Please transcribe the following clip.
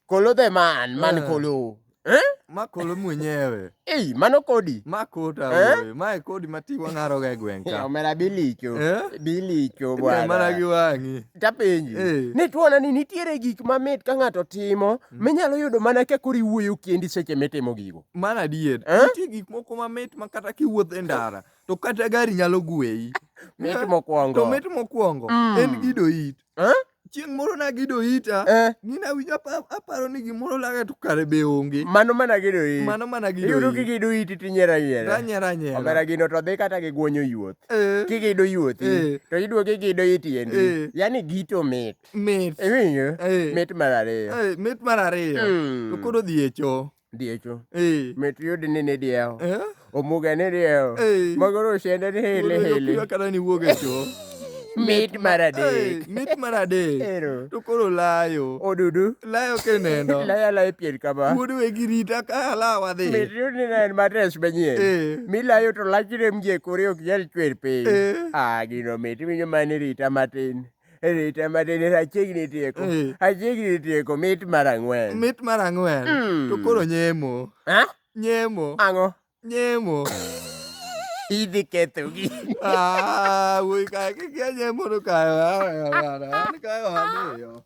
Kolo the man kolo. Ma kolo mwenyewe. Mano kodi. Ma kota wewe. Ma kodi matiwa ng'aro ga gwenka. Omera bilicho. Bilicho bwana. Mana gi wangi. Tapenji. Ne tuona ni nitiere gik mamit ka ng'ato timo, minyalo yudo mana ka kori wuoyo kendi seche mitimo gigo. Mana diet. Nitie gik moko mamit ma kata kiwuotho e ndara to kata gari nyalo gweyi. Mit mokwongo. To mit mokwongo en gido it. Chieng' moro na gido ita, nina winjo aparo ni gimoro laga to kare be onge. Mano mana gido it. Mano mana gido it. Iyudo kigido it tinyiera yiera. Ranyera nyera. Omera gino to dhi kata gi guonyo yuoth. Kigido yuothi, to iduogo kigido it yendi. Yani gito mit. Mit. Iwinjo? Mit mar ariyo. Mit mar ariyo. To koro dhi e cho. Diecho. Mit yudi ni diewo. Omuga ni diewo. Magoro osiende ni hele. Koro kata ni wuoge cho. Mit mar adek. Mit mar adek. To koro layo. Odudu. Layo kenendo. Layo pier kama. Wuodu e girita ka lawa dhi. Mit yudi ni en matres manyien. Milayo to lachire mgie kore ok nyal chwer piny. Gino mit winjo mani rita matin. Rita matin achiegni tieko. Achiegni tieko mit mar ang'wen. Mit mar ang'wen. To koro nyemo. Nyemo. Ang'o? Nyemo. Idhi ketho gi. Wuoi kae kikia nyemo to kayo. Kayo